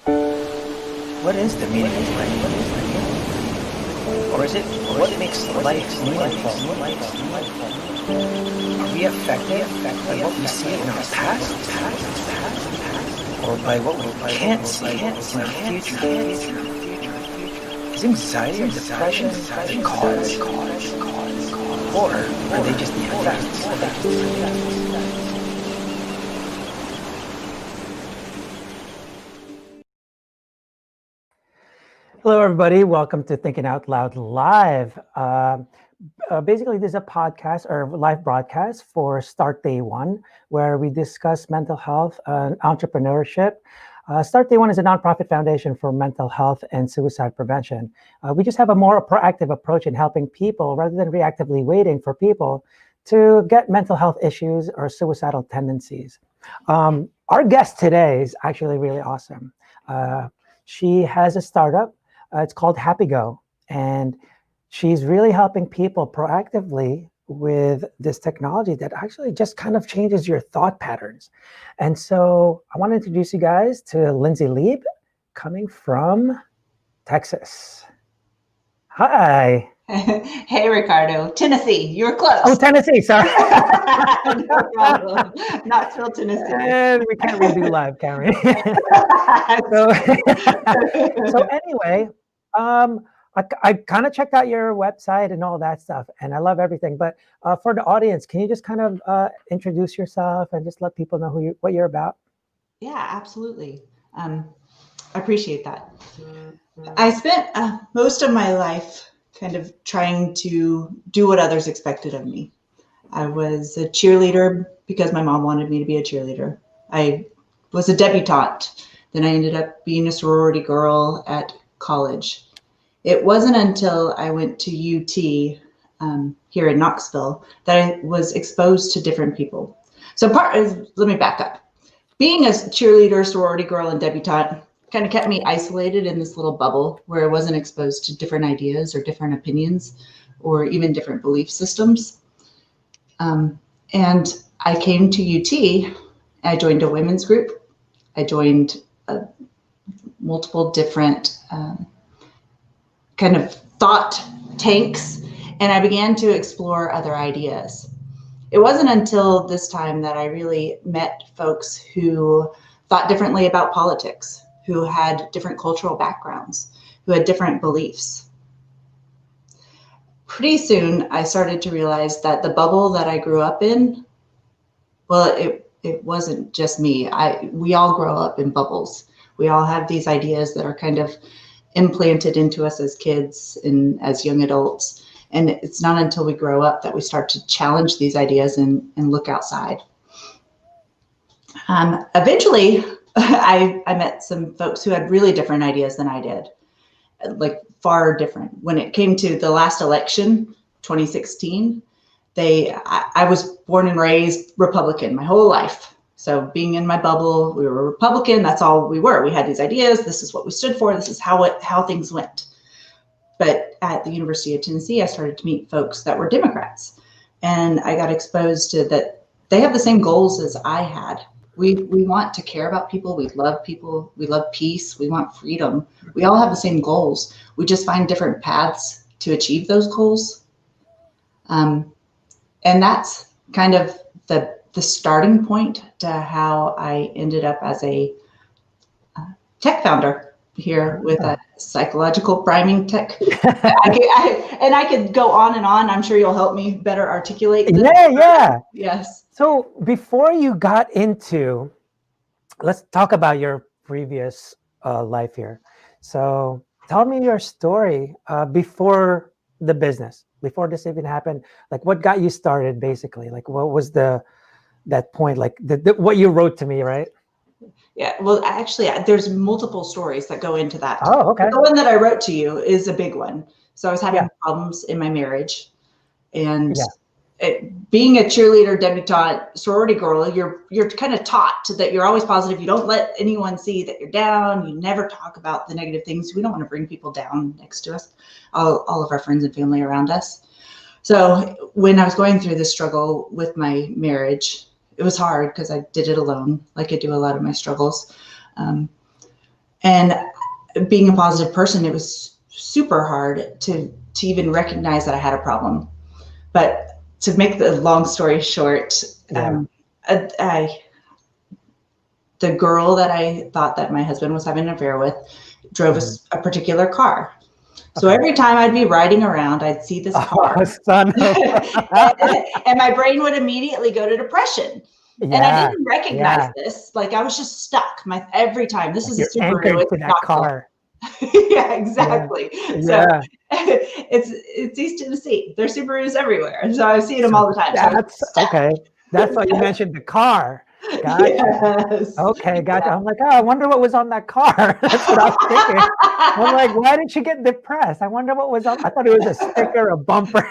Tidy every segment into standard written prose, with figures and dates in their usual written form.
What is the meaning of life? Or is it what makes life meaningful? Are we affected by what we see in our past? Or by what we can't see in our future? Is anxiety or depression the cause? Or are they just the effects? Hello, everybody. Welcome to Thinking Out Loud Live. Basically, this is a podcast or live broadcast for Start Day One, where we discuss mental health and entrepreneurship. Start Day One is a nonprofit foundation for mental health and suicide prevention. We just have a more proactive approach in helping people rather than reactively waiting for people to get mental health issues or suicidal tendencies. Our guest today is actually really awesome. She has a startup. It's called Happy Go, and she's really helping people proactively with this technology that actually just kind of changes your thought patterns. And so I want to introduce you guys to Lindsey Lieb, coming from Texas. Hi. Hey, Ricardo. Tennessee. You were close. Oh, Tennessee. Sorry. No problem. Knoxville, Tennessee. And we can't redo live, can we? So anyway, I kind of checked out your website and all that stuff, and I love everything. But for the audience, can you just kind of introduce yourself and just let people know what you're about? Yeah, absolutely. I appreciate that. I spent most of my life kind of trying to do what others expected of me. I was a cheerleader because my mom wanted me to be a cheerleader. I was a debutante. Then I ended up being a sorority girl at college. It wasn't until I went to UT here in Knoxville that I was exposed to different people. So let me back up. Being a cheerleader, sorority girl, and debutante kind of kept me isolated in this little bubble where I wasn't exposed to different ideas or different opinions or even different belief systems. And I came to UT. I joined a women's group. I joined multiple different kind of thought tanks, and I began to explore other ideas. It wasn't until this time that I really met folks who thought differently about politics, who had different cultural backgrounds, who had different beliefs. Pretty soon, I started to realize that the bubble that I grew up in, well, it wasn't just me. We all grow up in bubbles. We all have these ideas that are kind of implanted into us as kids and as young adults. And it's not until we grow up that we start to challenge these ideas and look outside. Eventually, I met some folks who had really different ideas than I did, like far different. When it came to the last election, 2016, I was born and raised Republican my whole life. So being in my bubble, we were Republican. That's all we were. We had these ideas. This is what we stood for. This is how things went. But at the University of Tennessee, I started to meet folks that were Democrats, and I got exposed to that they have the same goals as I had. We want to care about people. We love people. We love peace. We want freedom. We all have the same goals. We just find different paths to achieve those goals. And that's kind of the starting point to how I ended up as a tech founder here with a psychological priming tech. I could go on and on. I'm sure you'll help me better articulate this. Yeah. Yes. So before you got into, let's talk about your previous life here. So tell me your story before the business, before this even happened. Like, what got you started, basically? Like, what was that point? Like, what you wrote to me, right? Yeah, well, actually, there's multiple stories that go into that. Oh, okay. The one that I wrote to you is a big one. So I was having problems in my marriage, and being a cheerleader, debutante, sorority girl, you're kind of taught that you're always positive. You don't let anyone see that you're down. You never talk about the negative things. We don't want to bring people down next to us, all of our friends and family around us. So when I was going through this struggle with my marriage, it was hard because I did it alone, like I do a lot of my struggles. And being a positive person, it was super hard to even recognize that I had a problem. But to make the long story short, the girl that I thought that my husband was having an affair with drove a particular car. So every time I'd be riding around, I'd see this car. Son of... and my brain would immediately go to depression. And I didn't recognize this. Like, I was just stuck every time. This is a Subaru. It's to that car. Yeah, exactly. So it's East Tennessee. There's Subarus everywhere. So I see them all the time. That's okay. That's why you mentioned the car. Gotcha. Yes. Okay, gotcha. I'm like, oh, I wonder what was on that car. That's what I was thinking. I'm like, why did she get depressed? I wonder what was on. I thought it was a sticker, a bumper.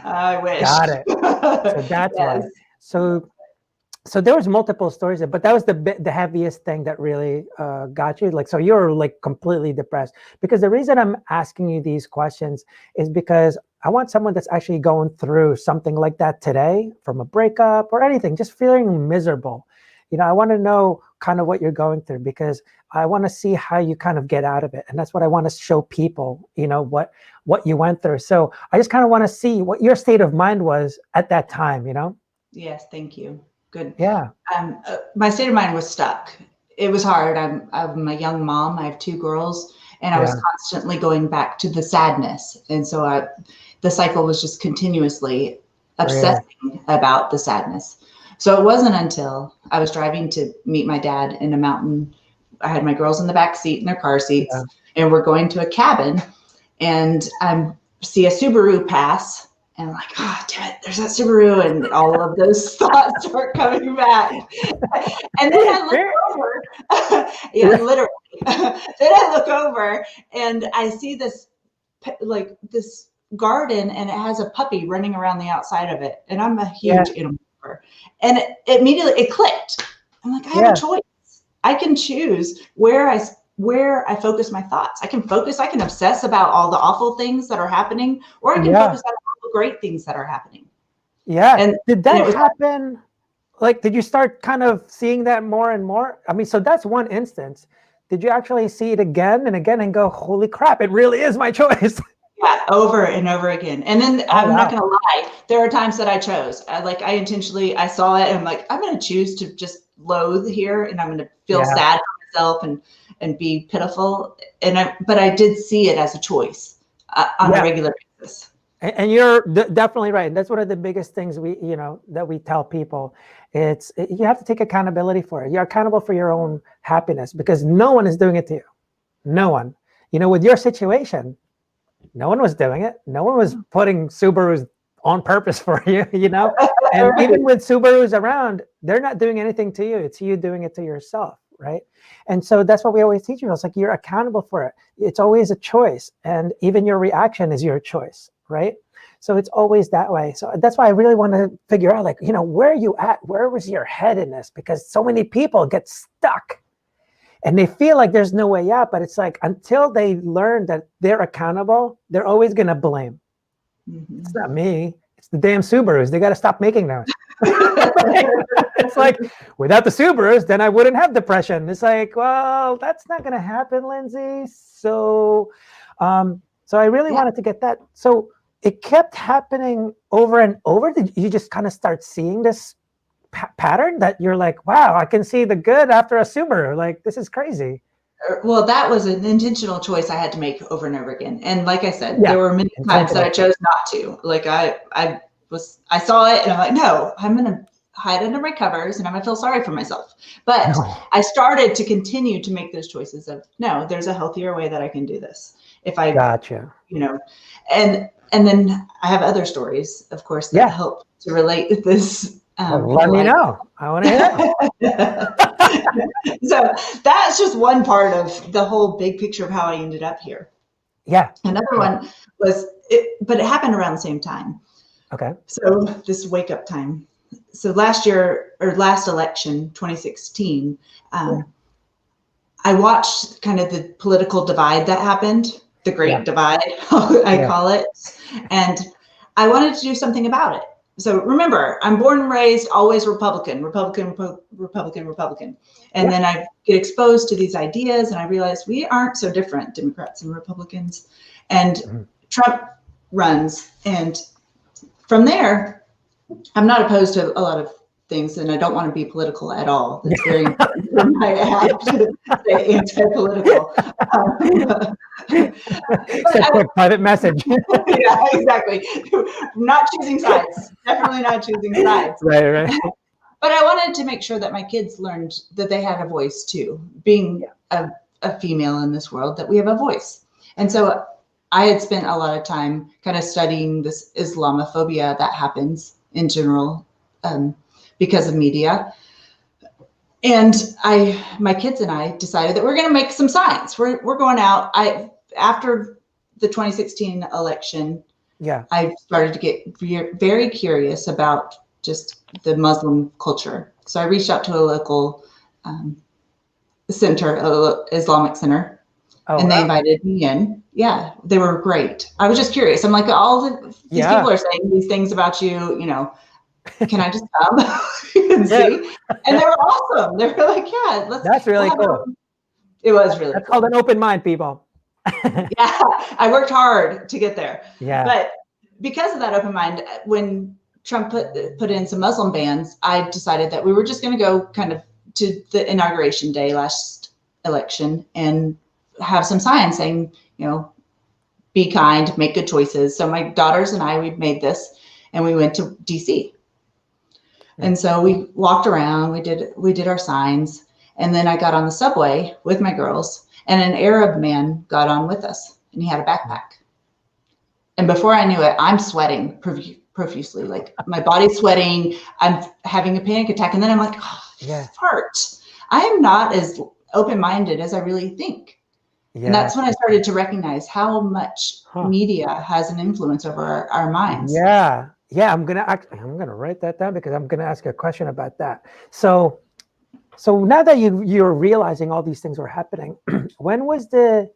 I wish. Got it. So that's why. So there was multiple stories, but that was the heaviest thing that really got you. Like, so you're like completely depressed. Because the reason I'm asking you these questions is because I want someone that's actually going through something like that today, from a breakup or anything, just feeling miserable. You know, I want to know kind of what you're going through, because I want to see how you kind of get out of it. And that's what I want to show people, you know, what you went through. So I just kind of want to see what your state of mind was at that time, you know? Yes, thank you. Good. Yeah. My state of mind was stuck. It was hard. I'm a young mom. I have 2 girls, and I was constantly going back to the sadness. And so the cycle was just continuously obsessing about the sadness. So it wasn't until I was driving to meet my dad in a mountain. I had my girls in the back seat in their car seats, and we're going to a cabin, and I see a Subaru pass. And I'm like, oh, damn it, there's that Subaru. And all of those thoughts start coming back. And then I look over. Literally. Then I look over and I see this garden, and it has a puppy running around the outside of it. And I'm a huge animal lover. And it clicked. I'm like, I have a choice. I can choose where I focus my thoughts. I can obsess about all the awful things that are happening, or I can focus on all the great things that are happening. Yeah. And did that happen? Like, did you start kind of seeing that more and more? I mean, so that's one instance. Did you actually see it again and again and go, holy crap, it really is my choice? Yeah, over and over again. And then I'm not going to lie, there are times that I chose. I saw it and I'm like, I'm going to choose to just loathe here, and I'm going to feel sad for myself and be pitiful. But I did see it as a choice on a regular basis. And you're definitely right. And that's one of the biggest things that we tell people. You have to take accountability for it. You're accountable for your own happiness, because no one is doing it to you. No one. You know, with your situation, no one was doing it. No one was putting Subarus on purpose for you, you know? And even with Subarus around, they're not doing anything to you. It's you doing it to yourself, right? And so that's what we always teach you. It's like, you're accountable for it. It's always a choice. And even your reaction is your choice, right? So it's always that way. So that's why I really want to figure out, like, you know, where are you at? Where was your head in this? Because so many people get stuck and they feel like there's no way out. But it's like, until they learn that they're accountable, they're always going to blame. Mm-hmm. It's not me. It's the damn Subarus. They got to stop making those. It's like, without the Subarus, then I wouldn't have depression. It's like, well, that's not going to happen, Lindsey. So I really wanted to get that. So it kept happening over and over. Did you just kind of start seeing this pattern that you're like, wow, I can see the good after a Subaru? Like, this is crazy. Well, that was an intentional choice I had to make over and over again. And like I said, there were many times that I chose not to. Like I saw it and I'm like, no, I'm going to hide under my covers and I'm going to feel sorry for myself. But I started to continue to make those choices of, no, there's a healthier way that I can do this. If I, you know, and then I have other stories, of course, that help to relate with this. Let me know. I want to hear. So that's just one part of the whole big picture of how I ended up here. Yeah. Another one was, but it happened around the same time. Okay. So this wake up time. So last election, 2016, I watched kind of the political divide that happened, the Great Divide, I call it. And I wanted to do something about it. So remember, I'm born and raised always Republican. And then I get exposed to these ideas and I realize we aren't so different, Democrats and Republicans. And Trump runs. And from there, I'm not opposed to a lot of things, and I don't want to be political at all. It's very important for my app to stay anti-political. It's a quick private message. Yeah, exactly. Not choosing sides. Definitely not choosing sides. Right. But I wanted to make sure that my kids learned that they had a voice too. Being a female in this world, that we have a voice. And so I had spent a lot of time kind of studying this Islamophobia that happens in general because of media. And my kids and I decided that we're going to make some signs. We're going out. After the 2016 election, I started to get very curious about just the Muslim culture. So I reached out to a local center, Islamic center, and they invited me in. Yeah, they were great. I was just curious. I'm like, these people are saying these things about you, can I just come and see? And they were awesome. They were like, let's. That's really cool. It was really cool. Called an open mind, people. Yeah, I worked hard to get there. Yeah. But because of that open mind, when Trump put in some Muslim bans, I decided that we were just going to go kind of to the inauguration day last election and have some signs saying, be kind, make good choices. So my daughters and I, we made this and we went to DC. And so we walked around, we did our signs. And then I got on the subway with my girls and an Arab man got on with us and he had a backpack. And before I knew it, I'm sweating profusely, like my body's sweating. I'm having a panic attack. And then I'm like, fart. I am not as open-minded as I really think. And that's when I started to recognize how much media has an influence over our minds. Yeah, I'm gonna write that down because I'm gonna ask you a question about that. So now that you're realizing all these things were happening, when was the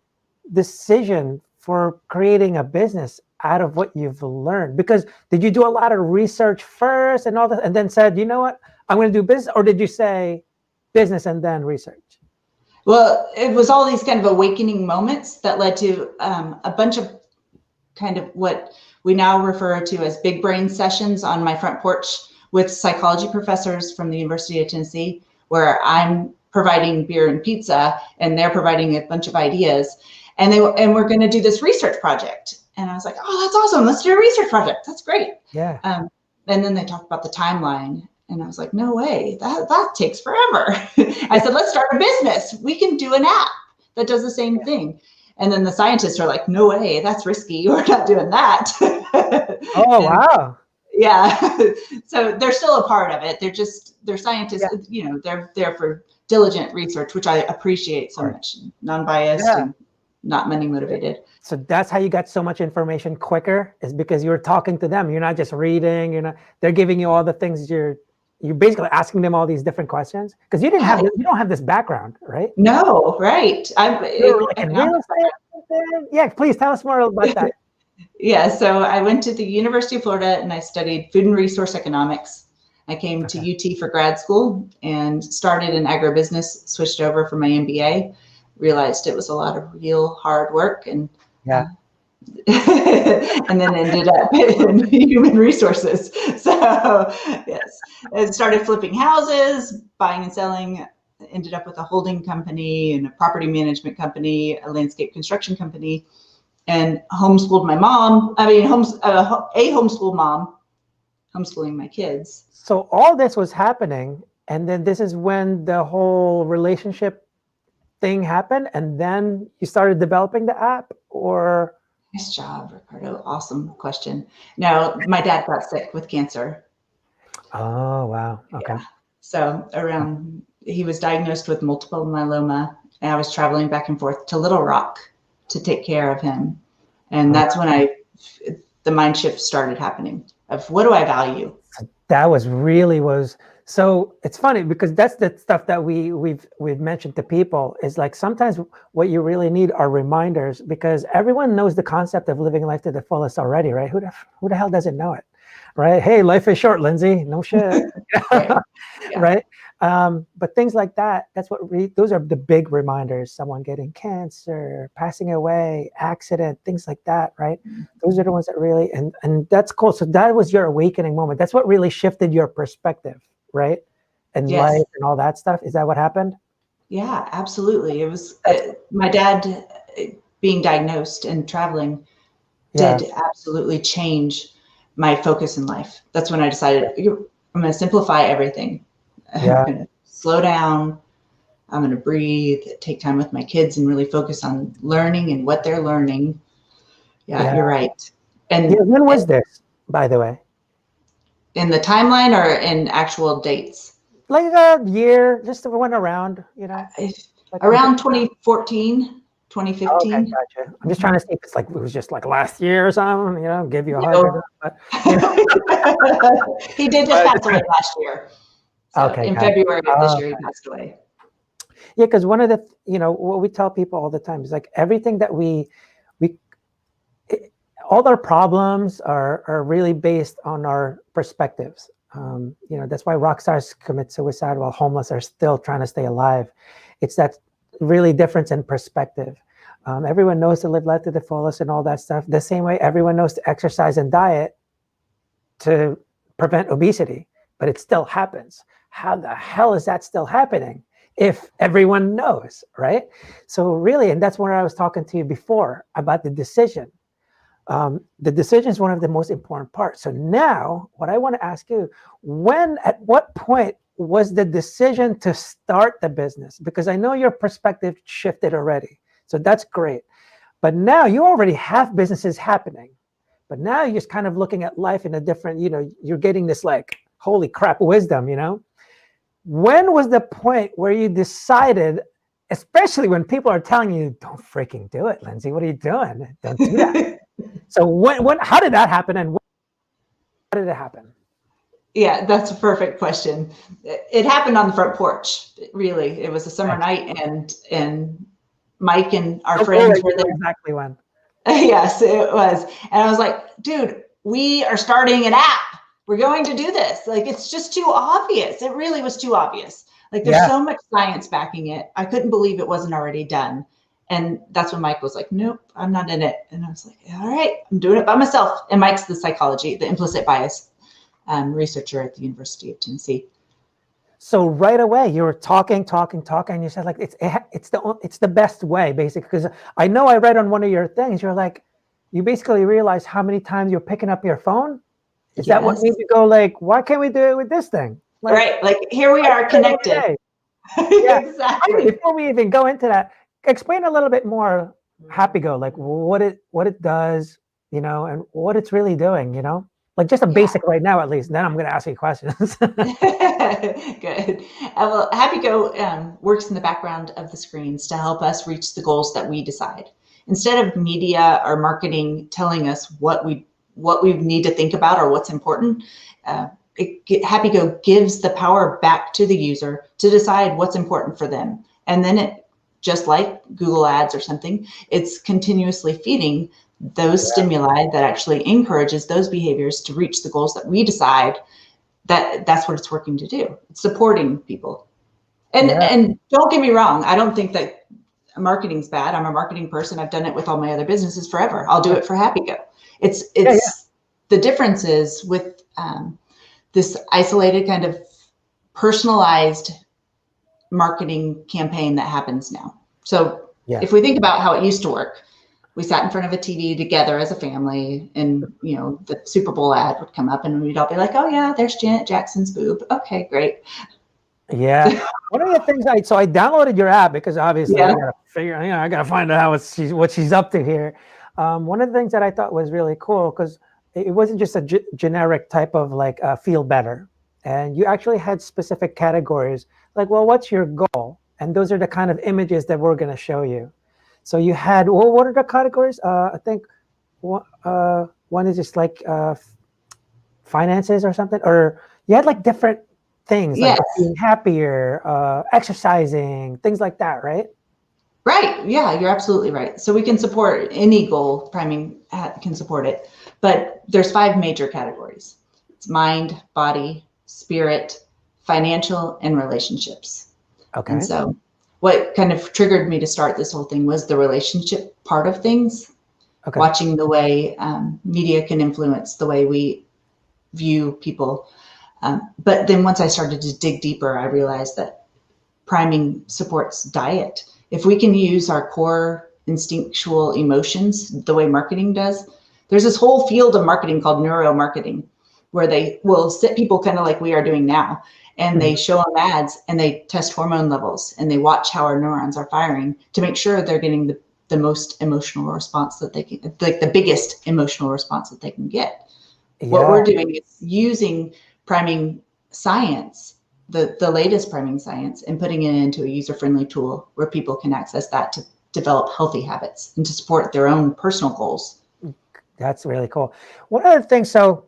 decision for creating a business out of what you've learned? Because did you do a lot of research first and all that, and then said, you know what, I'm going to do business, or did you say business and then research? Well, it was all these kind of awakening moments that led to a bunch of kind of what we now refer to as big brain sessions on my front porch with psychology professors from the University of Tennessee, where I'm providing beer and pizza and they're providing a bunch of ideas. And we're going to do this research project. And I was like, oh, that's awesome. Let's do a research project. That's great. Yeah. And then they talked about the timeline. And I was like, no way, that takes forever. I said, let's start a business. We can do an app that does the same thing. And then the scientists are like, no way, that's risky. We're not doing that. Oh, wow. Yeah. So they're still a part of it. They're scientists, they're there for diligent research, which I appreciate so much. Non-biased and not money motivated. So that's how you got so much information quicker, is because you're talking to them. You're not just reading, they're giving you all the things you're basically asking them all these different questions, because you don't have this background, right? No, right. Yeah, please tell us more about that. Yeah, so I went to the University of Florida and I studied food and resource economics. I came to UT for grad school and started in agribusiness, switched over for my MBA, realized it was a lot of real hard work, and and then ended up in human resources. So yes, I started flipping houses, buying and selling, ended up with a holding company and a property management company, a landscape construction company, and homeschooled my mom. I mean, a homeschool mom, homeschooling my kids. So all this was happening, and then this is when the whole relationship thing happened, and then you started developing the app, or? Nice job, Ricardo. Awesome question. No, my dad got sick with cancer. Oh, wow. Okay. Yeah. So he was diagnosed with multiple myeloma, and I was traveling back and forth to Little Rock to take care of him. And that's when the mind shift started happening of what do I value? That was so it's funny because that's the stuff that we've mentioned to people, is like sometimes what you really need are reminders, because everyone knows the concept of living life to the fullest already, right? Who the hell doesn't know it? right? Hey, life is short, Lindsay. No shit. Right. Yeah. Right. But things like that, that's what those are the big reminders. Someone getting cancer, passing away, accident, things like that, right? Those are the ones that really, and that's cool. So that was your awakening moment. That's what really shifted your perspective, right? And Yes. life and all that stuff. Is that what happened? Yeah, absolutely. It was my dad being diagnosed and traveling did absolutely change my focus in life. That's when I decided I'm going to simplify everything. Yeah. I'm going to slow down. I'm going to breathe, take time with my kids, and really focus on learning and what they're learning. Yeah. You're right. And when was this, by the way? In the timeline or in actual dates? Like a year, just went around, like around 2014, 2015. Oh, okay, gotcha. I'm just trying to see if it's like it was just like last year or something, give you a hug. But, he did just pass away last year. So okay, in February of this year, he passed away. Yeah, because one of the, what we tell people all the time is like everything that all our problems are really based on our perspectives. That's why rock stars commit suicide while homeless are still trying to stay alive. It's that really difference in perspective. Everyone knows to live life to the fullest and all that stuff. The same way everyone knows to exercise and diet to prevent obesity, but it still happens. How the hell is that still happening if everyone knows, right? So really, and that's where I was talking to you before about the decision. The decision is one of the most important parts. So now what I want to ask you, at what point was the decision to start the business? Because I know your perspective shifted already. So that's great. But now you already have businesses happening. But now you're just kind of looking at life in a different, you're getting this like, holy crap, wisdom, When was the point where you decided, especially when people are telling you, don't freaking do it, Lindsay, what are you doing? Don't do that. So how did that happen? And how did it happen? Yeah, that's a perfect question. It happened on the front porch. Really, it was a summer night, and Mike and our friends were there. Exactly when. Yes, it was. And I was like, dude, we are starting an app. We're going to do this. Like, it's just too obvious. It really was too obvious. Like, there's so much science backing it. I couldn't believe it wasn't already done. And that's when Mike was like, nope, I'm not in it. And I was like, all right, I'm doing it by myself. And Mike's the implicit bias researcher at the University of Tennessee. So right away you were talking, and you said like it's the best way, basically, because I know I read on one of your things, you're like, you basically realize how many times you're picking up your phone. Is that what made you go like, why can't we do it with this thing? Like, right, like here we are connected. Yeah, exactly. Before we even go into that, explain a little bit more, Happy Go, like what it does, and what it's really doing, like just a basic right now, at least. And then I'm going to ask you questions. Good. Well, Happy Go works in the background of the screens to help us reach the goals that we decide. Instead of media or marketing telling us what we need to think about or what's important, Happy Go gives the power back to the user to decide what's important for them. And then it, just like Google Ads or something, it's continuously feeding those stimuli that actually encourages those behaviors to reach the goals that we decide. That's what it's working to do. It's supporting people. And don't get me wrong, I don't think that marketing's bad. I'm a marketing person. I've done it with all my other businesses forever. I'll do it for Happy Go. It's the difference is with this isolated kind of personalized marketing campaign that happens now. So if we think about how it used to work, we sat in front of a TV together as a family, and the Super Bowl ad would come up and we'd all be like, oh yeah, there's Janet Jackson's boob. Okay, great. Yeah. One of the things I downloaded your app because obviously I gotta figure, I gotta find out what she's up to here. One of the things that I thought was really cool, because it wasn't just a generic type of like feel better, and you actually had specific categories like, well, what's your goal? And those are the kind of images that we're going to show you. So you had, well, what are the categories? I think one is just like finances or something, or you had like different things, like being happier, exercising, things like that, right? Right. Yeah, you're absolutely right. So we can support any goal. Priming can support it, but there's 5 major categories. It's mind, body, spirit, financial, and relationships. Okay. And so what kind of triggered me to start this whole thing was the relationship part of things, Okay. watching the way media can influence the way we view people. But then once I started to dig deeper, I realized that priming supports diet. If we can use our core instinctual emotions the way marketing does, there's this whole field of marketing called neuromarketing, where they will sit people kind of like we are doing now, and they show them ads and they test hormone levels and they watch how our neurons are firing to make sure they're getting the most emotional response that they can, like the biggest emotional response that they can get. What we're doing is using priming science, the latest priming science, and putting it into a user-friendly tool where people can access that to develop healthy habits and to support their own personal goals. That's really cool. One other thing, so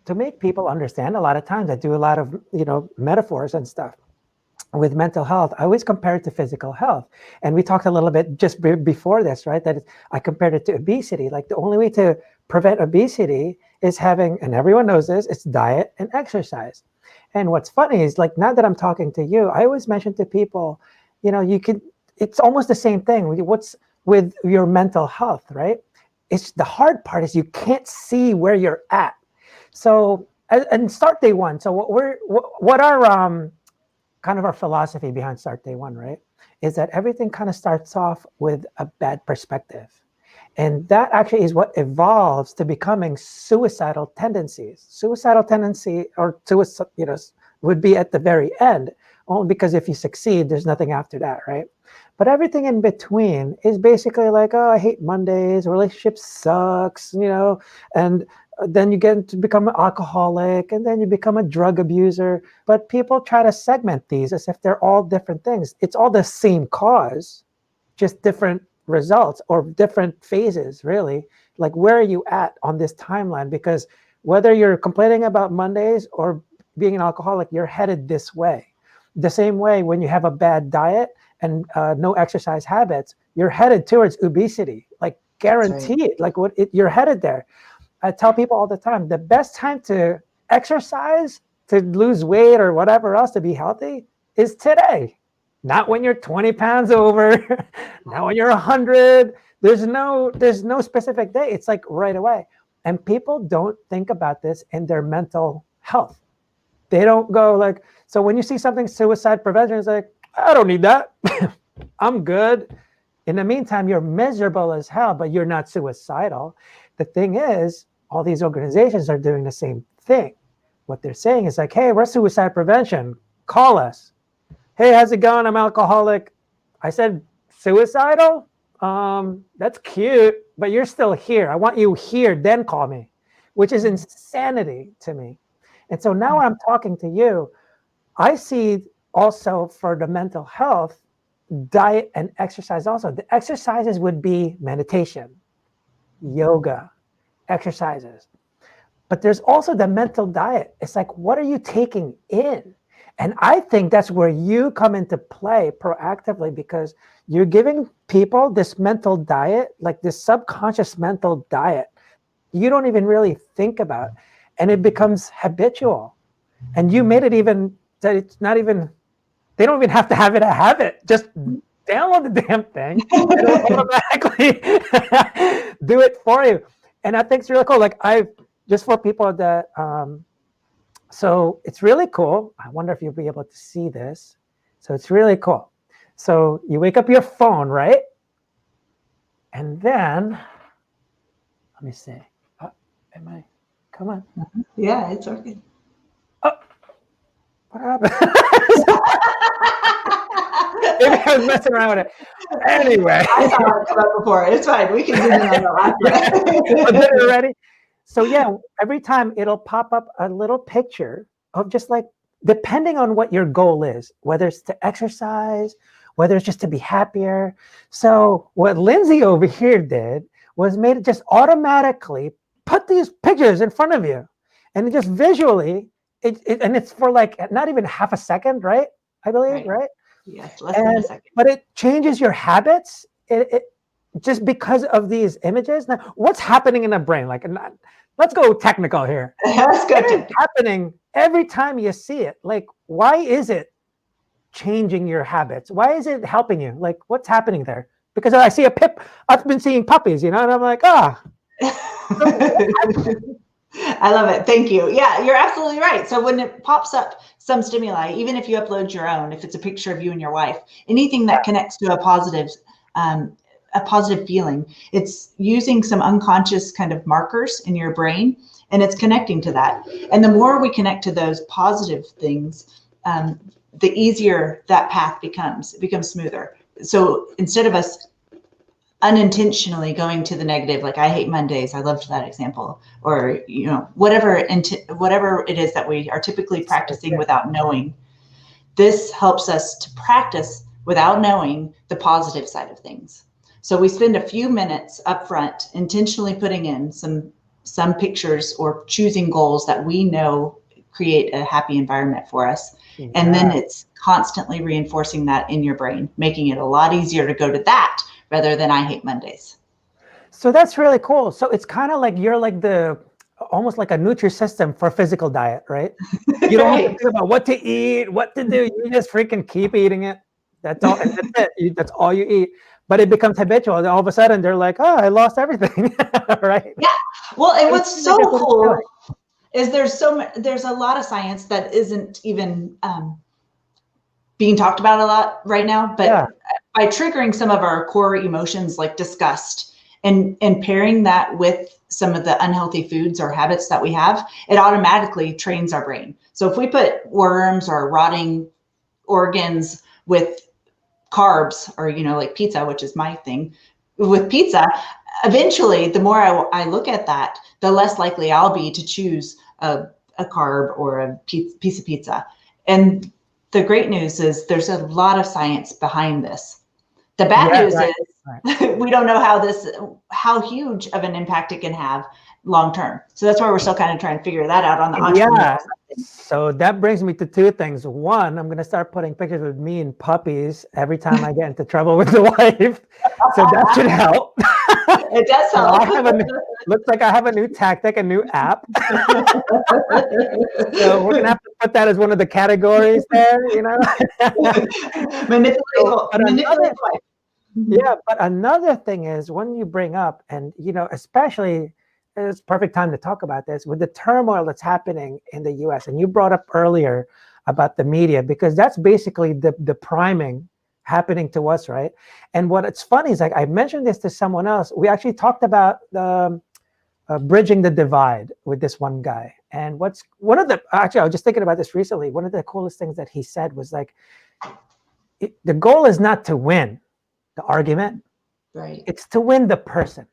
to make people understand, a lot of times I do a lot of, metaphors and stuff with mental health. I always compare it to physical health. And we talked a little bit just before this, right? That I compared it to obesity. Like the only way to prevent obesity is having, and everyone knows this, it's diet and exercise. And what's funny is, like, now that I'm talking to you, I always mention to people, it's almost the same thing. What's with your mental health, right? It's the hard part is you can't see where you're at. So, and start day one. So what are kind of our philosophy behind start day one, right? Is that everything kind of starts off with a bad perspective. And that actually is what evolves to becoming suicidal tendencies. Suicidal tendency or suicide, would be at the very end, only because if you succeed, there's nothing after that, right? But everything in between is basically like, oh, I hate Mondays, relationship sucks, and then you get to become an alcoholic, and then you become a drug abuser. But people try to segment these as if they're all different things. It's all the same cause, just different results or different phases, really. Like, where are you at on this timeline? Because whether you're complaining about Mondays or being an alcoholic, you're headed this way. The same way when you have a bad diet and no exercise habits, you're headed towards obesity, like guaranteed. Right. Like you're headed there. I tell people all the time, the best time to exercise, to lose weight or whatever else, to be healthy is today. Not when you're 20 pounds over, not when you're 100. There's no specific day. It's like right away. And people don't think about this in their mental health. They don't go like, so when you see something suicide prevention, it's like, I don't need that. I'm good. In the meantime, you're miserable as hell, but you're not suicidal. The thing is, all these organizations are doing the same thing. What they're saying is like, hey, we're suicide prevention. Call us. Hey, how's it going? I'm alcoholic. I said, suicidal? That's cute, but you're still here. I want you here, then call me, which is insanity to me. And so now I'm talking to you. I see also for the mental health, diet and exercise also. The exercises would be meditation, yoga, exercises. But there's also the mental diet. It's like, what are you taking in? And I think that's where you come into play proactively, because you're giving people this mental diet, like this subconscious mental diet. You don't even really think about, and it becomes habitual. And you made it even that it's not even, they don't even have to have it a habit. Just download the damn thing and it'll automatically do it for you. And I think it's really cool. Like, just for people that, so it's really cool. I wonder if you'll be able to see this. So it's really cool. So you wake up your phone, right? And then, let me see. Come on. Yeah, it's working. Oh, what happened? Maybe I was messing around with it. Anyway. I saw it come up before. It's fine. We can do it on the last I did it already. So yeah, every time it'll pop up a little picture of just like, depending on what your goal is, whether it's to exercise, whether it's just to be happier. So what Lindsey over here did was made it just automatically put these pictures in front of you. And it just visually, and it's for like not even half a second, right? I believe, right? Yes, less than a second. But it changes your habits. just because of these images. Now, what's happening in the brain? Like, let's go technical here. That's What good. is happening every time you see it? Like, why is it changing your habits? Why is it helping you? Like, what's happening there? Because I see I've been seeing puppies, and I'm like, I love it. Thank you. Yeah, you're absolutely right. So when it pops up some stimuli, even if you upload your own, if it's a picture of you and your wife, anything that connects to a positive feeling, it's using some unconscious kind of markers in your brain, and it's connecting to that. And the more we connect to those positive things, the easier that path becomes. It becomes smoother. So instead of us unintentionally going to the negative, like I hate Mondays, I loved that example, or whatever it is that we are typically practicing without knowing, this helps us to practice without knowing the positive side of things. So we spend a few minutes up front intentionally putting in some pictures or choosing goals that we know create a happy environment for us. Yeah. And then it's constantly reinforcing that in your brain, making it a lot easier to go to that rather than I hate Mondays. So that's really cool. So it's kind of like you're like almost like a Nutrisystem for physical diet, right? You don't have to think about what to eat, what to do. You just freaking keep eating it. That's all. And that's it. That's all you eat. But it becomes habitual. And all of a sudden they're like, oh, I lost everything. Right? Yeah. Well, and what's so cool is there's a lot of science that isn't even being talked about a lot right now, but by triggering some of our core emotions like disgust and pairing that with some of the unhealthy foods or habits that we have, it automatically trains our brain. So if we put worms or rotting organs with carbs, or like pizza, which is my thing, with pizza, eventually the more I look at that, the less likely I'll be to choose a carb or a piece of pizza. And the great news is there's a lot of science behind this. The bad news is we don't know how huge of an impact it can have long term. So that's why we're still kind of trying to figure that out on the entrepreneurial side. So that brings me to two things. One, I'm going to start putting pictures of me and puppies every time I get into trouble with the wife. So that should help. It does help. Looks like I have a new tactic, a new app. So we're going to have to put that as one of the categories there, Manipulate wife. Yeah, but another thing is when you bring up, and especially it's perfect time to talk about this with the turmoil that's happening in the US. And you brought up earlier about the media, because that's basically the priming happening to us, right? And what it's funny is, like, I mentioned this to someone else. We actually talked about the bridging the divide with this one guy. And actually, I was just thinking about this recently. One of the coolest things that he said was like, the goal is not to win the argument, right? It's to win the person.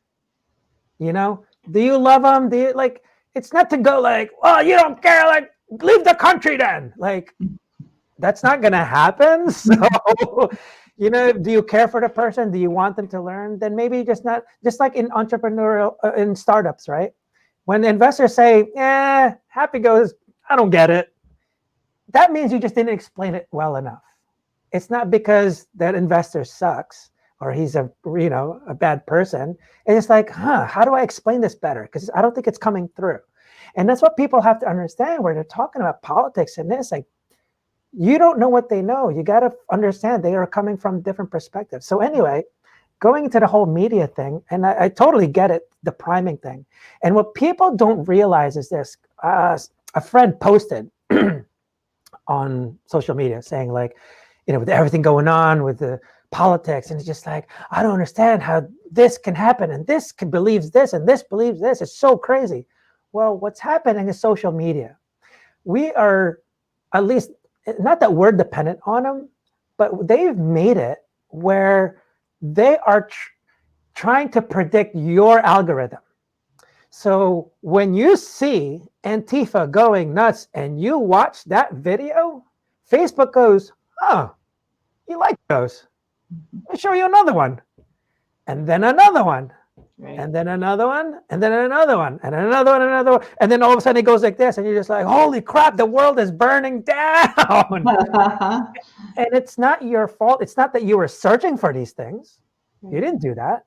Do you love them? Do you like? It's not to go like, well, you don't care, like, leave the country then. Like, that's not gonna happen. So, do you care for the person? Do you want them to learn? Then maybe just like in entrepreneurial, in startups, right? When the investors say, Happy goes, I don't get it. That means you just didn't explain it well enough. It's not because that investor sucks or he's a bad person. It's just like, how do I explain this better? Because I don't think it's coming through. And that's what people have to understand when they're talking about politics and this. Like, you don't know what they know. You got to understand they are coming from different perspectives. So anyway, going into the whole media thing, and I totally get it, the priming thing. And what people don't realize is this. A friend posted on social media saying, like, with everything going on with the politics, and it's just like, I don't understand how this can happen, and this believes this, and this believes this. It's so crazy. Well, what's happening is social media. We are, at least, not that we're dependent on them, but they've made it where they are trying to predict your algorithm. So when you see Antifa going nuts and you watch that video, Facebook goes, oh, you like those? I'll show you another one. And then another one. Right. And then another one. And then another one. And another one, and another one. And then all of a sudden it goes like this. And you're just like, holy crap, the world is burning down. And it's not your fault. It's not that you were searching for these things. You didn't do that.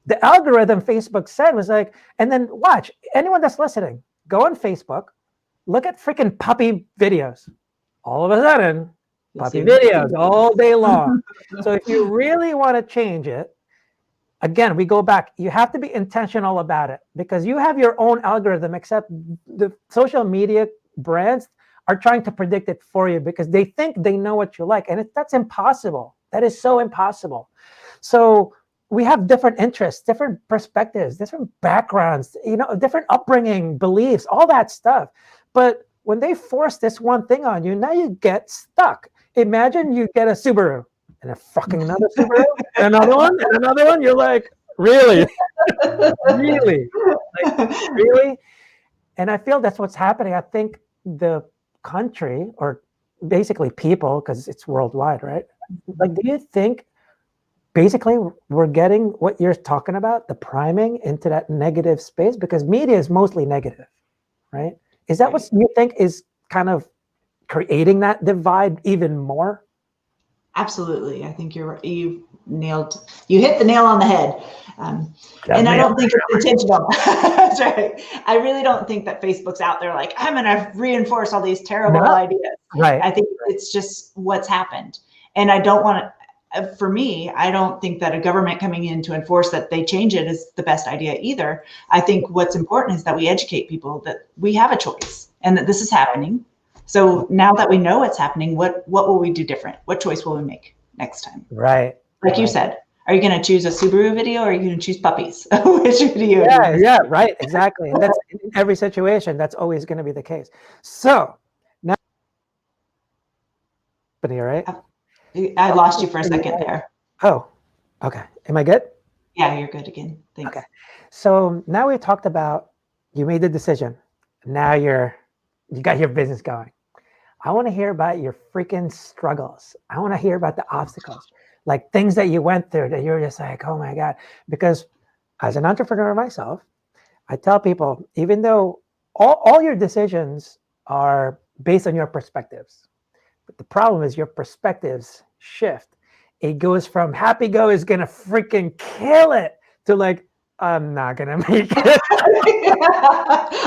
the algorithm Facebook said was like, and then watch, anyone that's listening, go on Facebook, look at freaking puppy videos. All of a sudden, puppy videos all day long. So if you really want to change it, again, we go back. You have to be intentional about it because you have your own algorithm, except the social media brands are trying to predict it for you because they think they know what you like. And that's impossible. That is so impossible. So we have different interests, different perspectives, different backgrounds, different upbringing, beliefs, all that stuff. But when they force this one thing on you, now you get stuck. Imagine you get a Subaru and a fucking another Subaru and another one and another one. You're like, really? Really? Like, really? And I feel that's what's happening. I think the country, or basically people, because it's worldwide, right? Like, do you think basically we're getting what you're talking about, the priming into that negative space? Because media is mostly negative, right? Is that what you think is kind of creating that divide even more? Absolutely. I think you hit the nail on the head. And I don't think it's intentional. That's right. I really don't think that Facebook's out there like, I'm going to reinforce all these terrible ideas. Right. I think it's just what's happened. And I don't want to, for me, I don't think that a government coming in to enforce that they change it is the best idea either. I think what's important is that we educate people that we have a choice and that this is happening. So now that we know what's happening, what will we do different? What choice will we make next time? Right. Like you said, are you going to choose a Subaru video or are you going to choose puppies? Which video? Yeah, right. Exactly. And that's in every situation. That's always going to be the case. So now, right? I lost you for a second there. Oh, okay. Am I good? Yeah, you're good again. Thanks. Okay. So now we talked about, you made the decision. Now you got your business going. I want to hear about your freaking struggles. I want to hear about the obstacles, like things that you went through that you're just like, oh my God. Because as an entrepreneur myself, I tell people, even though all your decisions are based on your perspectives, but the problem is your perspectives shift. It goes from happy go is going to freaking kill it to like, I'm not going to make it.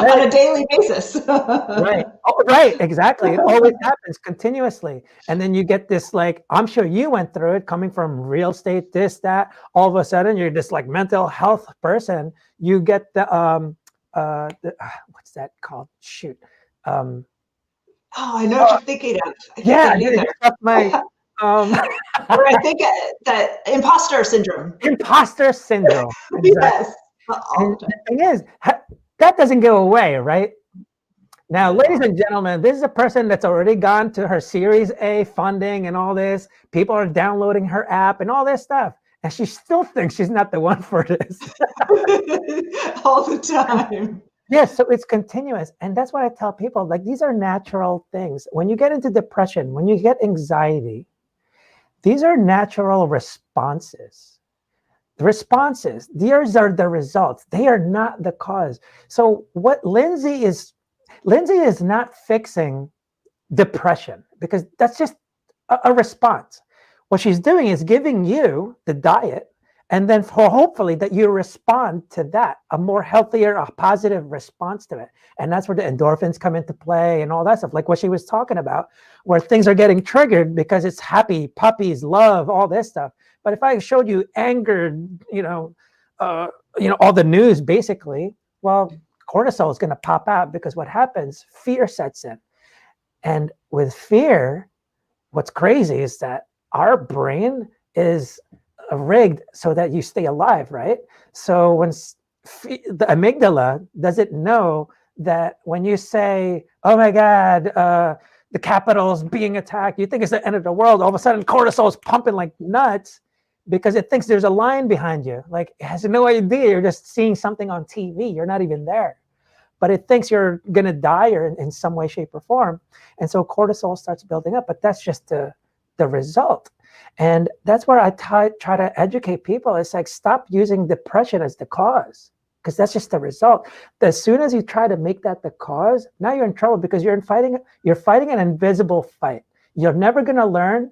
On a daily basis. Right. Oh, right. Exactly. It always happens continuously. And then you get this, like, I'm sure you went through it coming from real estate, this, that, all of a sudden you're this like mental health person. You get the what's that called? Shoot. Oh, I know what you're thinking of. Yeah. My, or I think that imposter syndrome. Imposter syndrome. Exactly. Yes. And the thing is, that doesn't go away, right? Now, ladies and gentlemen, this is a person that's already gone to her Series A funding and all this. People are downloading her app and all this stuff. And she still thinks she's not the one for this. All the time. Yes, so it's continuous. And that's what I tell people. Like, these are natural things. When you get into depression, when you get anxiety, these are natural responses. Responses, these are the results. They are not the cause. So what Lindsey is not fixing depression, because that's just a response. What she's doing is giving you the diet, and then hopefully that you respond to that, a more healthier, a positive response to it. And that's where the endorphins come into play and all that stuff, like what she was talking about, where things are getting triggered because it's happy, puppies, love, all this stuff. But if I showed you anger, all the news basically, well, cortisol is going to pop out, because what happens, fear sets in. And with fear, what's crazy is that our brain is rigged so that you stay alive, right? So when the amygdala doesn't know that when you say, oh my God, the Capitol's being attacked, you think it's the end of the world, all of a sudden cortisol is pumping like nuts, because it thinks there's a lion behind you. Like, it has no idea. You're just seeing something on TV. You're not even there. But it thinks you're going to die or in some way, shape, or form. And so cortisol starts building up. But that's just the result. And that's where I try to educate people. It's like, stop using depression as the cause, because that's just the result. As soon as you try to make that the cause, now you're in trouble, because you're fighting an invisible fight. You're never going to learn.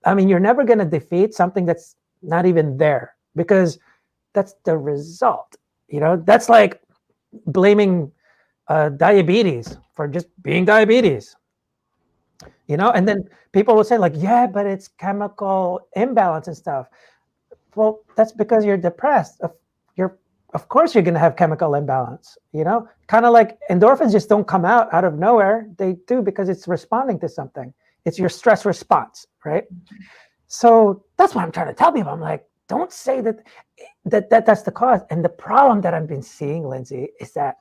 I mean, you're never going to defeat something that's not even there, because that's the result. That's like blaming diabetes for just being diabetes. And then people will say like, yeah, but it's chemical imbalance and stuff. Well, that's because you're depressed. Of course you're going to have chemical imbalance, kind of like endorphins just don't come out of nowhere. They do because it's responding to something. It's your stress response, right? So that's what I'm trying to tell people. I'm like, don't say that's the cause. And the problem that I've been seeing, Lindsey, is that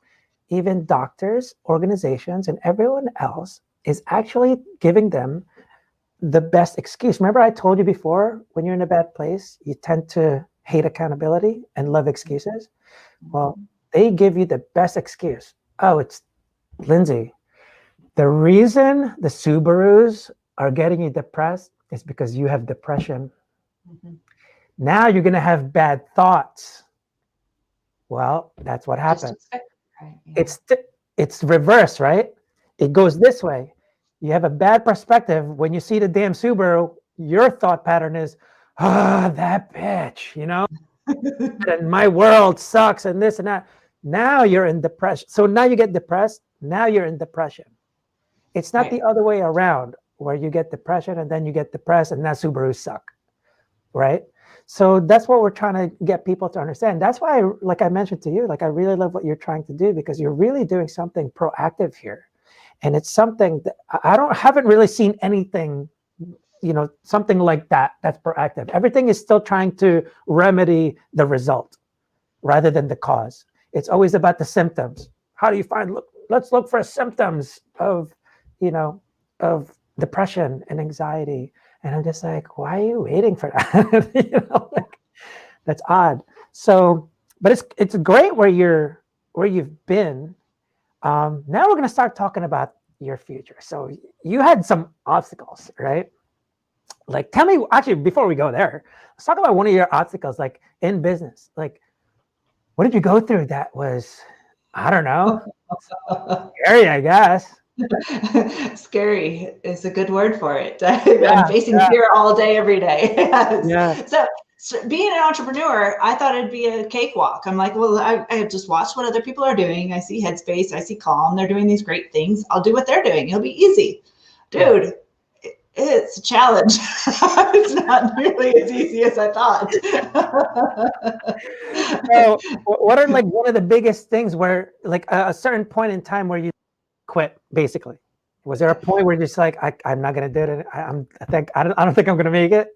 even doctors, organizations, and everyone else is actually giving them the best excuse. Remember I told you before, when you're in a bad place, you tend to hate accountability and love excuses. Well, they give you the best excuse. Oh, it's Lindsey. The reason the Subarus are getting you depressed is because you have depression. Mm-hmm. Now you're going to have bad thoughts. Well, that's what happens. Right, yeah. It's reverse, right? It goes this way. You have a bad perspective. When you see the damn Subaru, your thought pattern is, that bitch, and my world sucks and this and that. Now you're in depression. So now you get depressed. Now you're in depression. It's not the other way around where you get depression and then you get depressed and now Subarus suck, right? So that's what we're trying to get people to understand. That's why, like I mentioned to you, like I really love what you're trying to do because you're really doing something proactive here. And it's something that haven't really seen anything, something like that's proactive. Everything is still trying to remedy the result rather than the cause. It's always about the symptoms. How do you let's look for symptoms of depression and anxiety. And I'm just like, why are you waiting for that? That's odd. So, but it's great where you've been. Now we're going to start talking about your future. So you had some obstacles, right? Like, tell me, actually, before we go there, let's talk about one of your obstacles, like in business. Like, what did you go through that was, I don't know, scary, I guess. Scary is a good word for it. I'm facing fear all day, every day. Yes. So being an entrepreneur, I thought it'd be a cakewalk. I'm like, well, I just watched what other people are doing. I see Headspace, I see Calm. They're doing these great things. I'll do what they're doing. It'll be easy. Dude, it's a challenge. It's not nearly as easy as I thought. So what are like one of the biggest things where like a certain point in time where you quit, basically? Was there a point where you're just like, I'm not going to do it? I don't think I'm going to make it?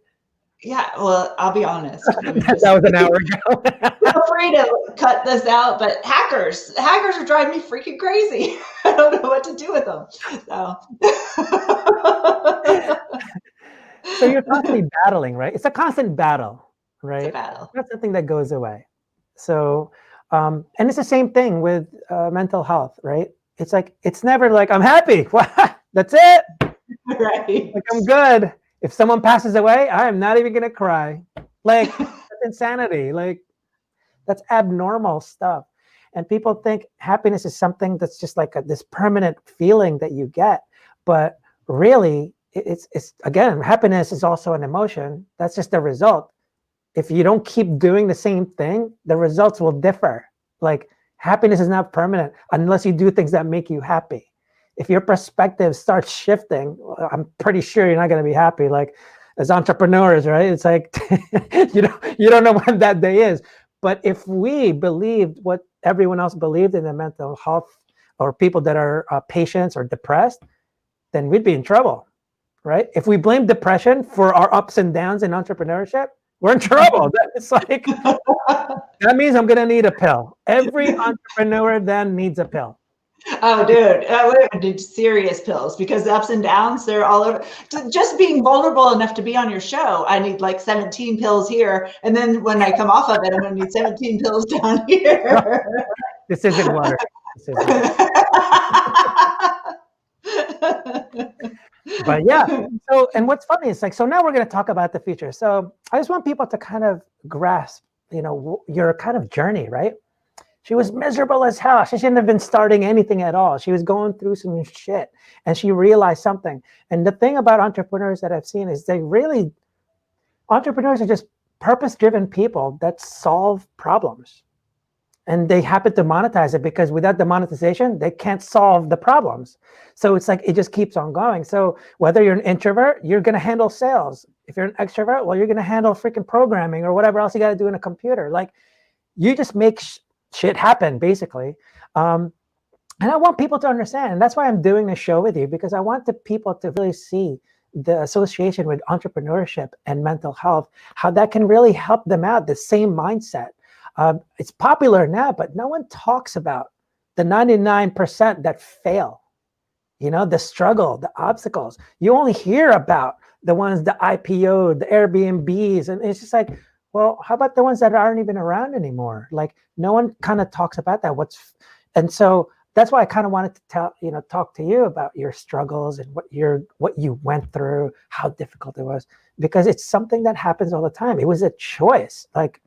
Yeah, well, I'll be honest. That was an hour ago. Feel free to cut this out, but hackers are driving me freaking crazy. I don't know what to do with them. So you're constantly battling, right? It's a constant battle, right? It's a battle. It's not something that goes away. So, and it's the same thing with mental health, right? It's like, it's never like, I'm happy. That's it. Right. Like, I'm good. If someone passes away, I am not even going to cry. Like, that's insanity. Like, that's abnormal stuff. And people think happiness is something that's just like this permanent feeling that you get. But really, it's again, happiness is also an emotion. That's just the result. If you don't keep doing the same thing, the results will differ. Like, happiness is not permanent unless you do things that make you happy. If your perspective starts shifting, I'm pretty sure you're not going to be happy. Like, as entrepreneurs, right? It's like, you don't know when that day is. But if we believed what everyone else believed in the mental health or people that are patients or depressed, then we'd be in trouble, right? If we blame depression for our ups and downs in entrepreneurship, we're in trouble. It's like, that means I'm going to need a pill. Every entrepreneur then needs a pill. Oh, dude, we need serious pills because the ups and downs, they're all over. Just being vulnerable enough to be on your show, I need like 17 pills here. And then when I come off of it, I'm going to need 17 pills down here. This isn't water. This isn't. But yeah, so, and what's funny is like, so now we're going to talk about the future. So I just want people to kind of grasp, your kind of journey, right? She was miserable as hell. She shouldn't have been starting anything at all. She was going through some shit and she realized something. And the thing about entrepreneurs that I've seen is entrepreneurs are just purpose-driven people that solve problems. And they happen to monetize it because without the monetization, they can't solve the problems. So it's like it just keeps on going. So whether you're an introvert, you're going to handle sales. If you're an extrovert, well, you're going to handle freaking programming or whatever else you got to do in a computer. Like you just make shit happen, basically. And I want people to understand. And that's why I'm doing this show with you, because I want the people to really see the association with entrepreneurship and mental health, how that can really help them out, the same mindset. It's popular now, but no one talks about the 99% that fail, the struggle, the obstacles. You only hear about the ones, the IPO, the Airbnbs. And it's just like, well, how about the ones that aren't even around anymore? Like no one kind of talks about that. And so that's why I kind of wanted to talk to you about your struggles and what you went through, how difficult it was, because it's something that happens all the time. It was a choice. Like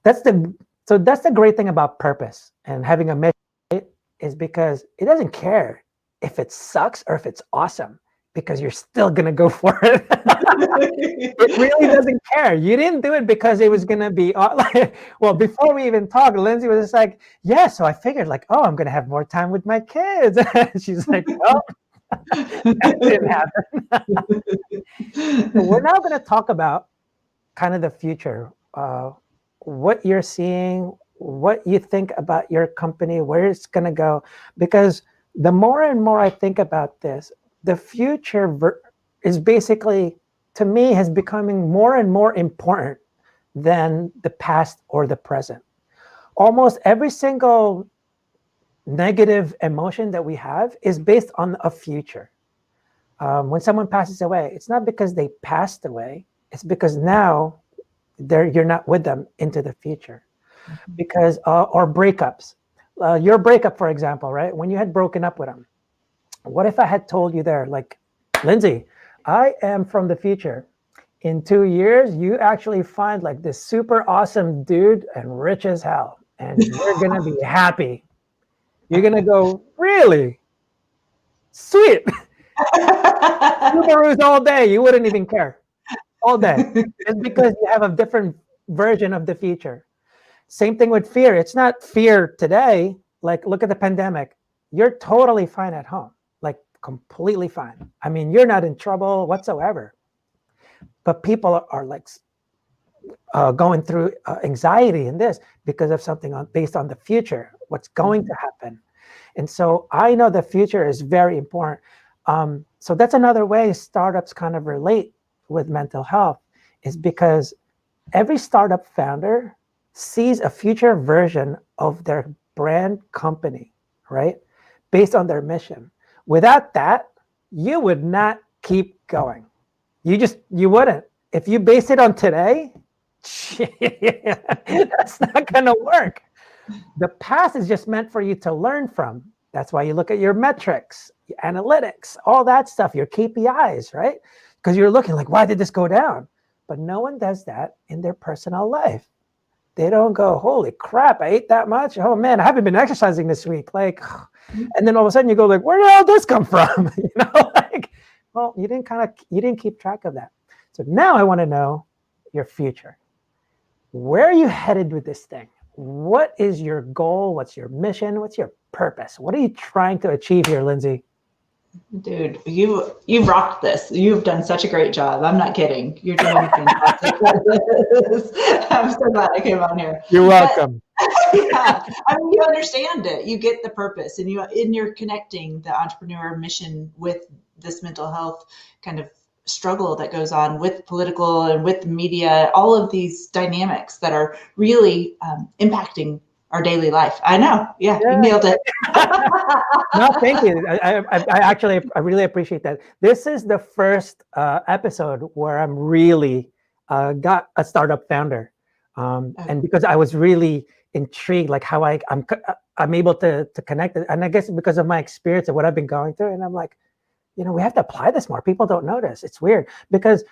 that's the great thing about purpose and having a mission, is because it doesn't care if it sucks or if it's awesome, because you're still going to go for it. It really doesn't care. You didn't do it because it was going to be well, before we even talked, Lindsay was just like, yeah, so I figured like, oh, I'm going to have more time with my kids. She's like, well, that didn't happen. So we're now going to talk about kind of the future, what you're seeing, what you think about your company, where it's going to go. Because the more and more I think about this, the future is basically, to me, has becoming more and more important than the past or the present. Almost every single negative emotion that we have is based on a future. When someone passes away, it's not because they passed away. It's because now you're not with them into the future. Because or breakups, your breakup, for example, right? When you had broken up with them, what if I had told you there, like, Lindsay, I am from the future. In 2 years, you actually find like this super awesome dude and rich as hell, and you're gonna be happy. You're gonna go, really? Sweet. Subarus all day. You wouldn't even care. All day. It's because you have a different version of the future. Same thing with fear. It's not fear today. Like, look at the pandemic. You're totally fine at home, like completely fine. I mean, you're not in trouble whatsoever. But people are like going through anxiety in this because of something based on the future, what's going to happen. And so I know the future is very important. So that's another way startups kind of relate with mental health, is because every startup founder sees a future version of their brand company, right? Based on their mission. Without that, you would not keep going. You wouldn't. If you base it on today, that's not going to work. The past is just meant for you to learn from. That's why you look at your metrics, your analytics, all that stuff, your KPIs, right? Because you're looking like, why did this go down? But no one does that in their personal life. They don't go, holy crap, I ate that much? Oh man, I haven't been exercising this week. Like, and then all of a sudden you go like, where did all this come from? Like, well, you didn't keep track of that. So now I want to know your future. Where are you headed with this thing? What is your goal? What's your mission? What's your purpose? What are you trying to achieve here, Lindsay? Dude, you've rocked this. You've done such a great job. I'm not kidding. You're doing fantastic. I'm so glad I came on here. You're welcome. Yeah, I mean, you understand it. You get the purpose, and you're connecting the entrepreneur mission with this mental health kind of struggle that goes on with political and with media, all of these dynamics that are really impacting our daily life. I know. Yeah. You nailed it. No, thank you. I really appreciate that. This is the first episode where I'm really got a startup founder. And because I was really intrigued, like how I'm able to connect it. And I guess because of my experience and what I've been going through. And I'm like, we have to apply this more. People don't notice. It's weird because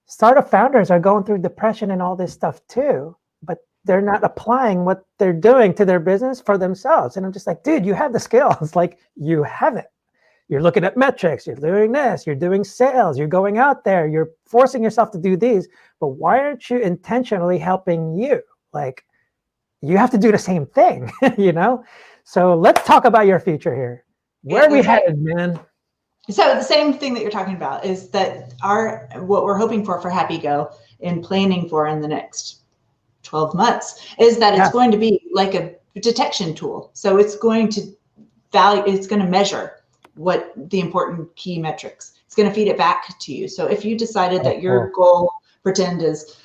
startup founders are going through depression and all this stuff too, but they're not applying what they're doing to their business for themselves. And I'm just like, dude, you have the skills. Like, you have it. you're looking at metrics, you're doing this, you're doing sales, you're going out there, you're forcing yourself to do these, but why aren't you intentionally helping you? Like, you have to do the same thing, you know? So let's talk about your future here. Where are we headed, man? So the same thing that you're talking about is that what we're hoping for Happy Go and planning for in the next 12 months is that it's going to be like a detection tool. So it's going to measure what the important key metrics. It's going to feed it back to you. So if you decided that your goal, pretend, is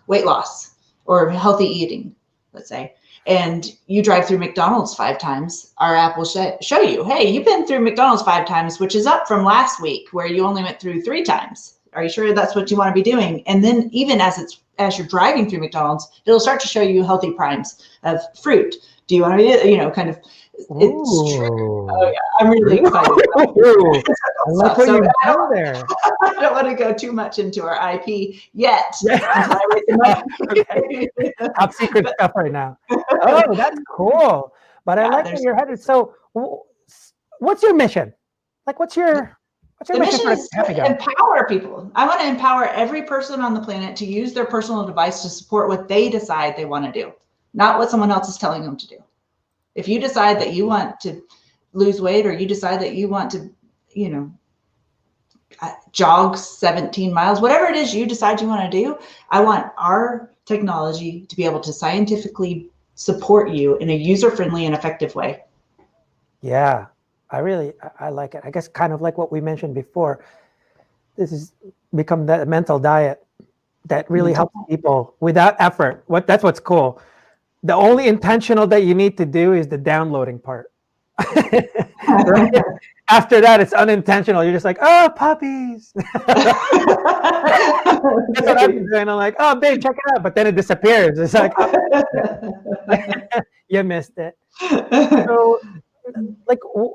weight loss or healthy eating, let's say, and you drive through McDonald's 5 times, our app will show you, hey, you've been through McDonald's 5 times, which is up from last week where you only went through 3 times. Are you sure that's what you want to be doing? And then even as you're driving through McDonald's, it'll start to show you healthy primes of fruit. Do you want to be, kind of, it's true. Oh yeah, I'm really excited. I like what you've done there. I don't want to go too much into our IP yet. Top secret stuff right now. Oh, that's cool. But I like where you're headed. So what's your mission? Like, what's your mission is to empower people. I want to empower every person on the planet to use their personal device to support what they decide they want to do, not what someone else is telling them to do. If you decide that you want to lose weight, or you decide that you want to, jog 17 miles, whatever it is you decide you want to do, I want our technology to be able to scientifically support you in a user-friendly and effective way. Yeah, I like it. I guess kind of like what we mentioned before, this has become that mental diet that really helps people without effort. That's what's cool. The only intentional that you need to do is the downloading part. Right? After that, it's unintentional. You're just like, oh, puppies. That's what I'm doing. I'm like, oh, babe, check it out. But then it disappears. It's like, you missed it.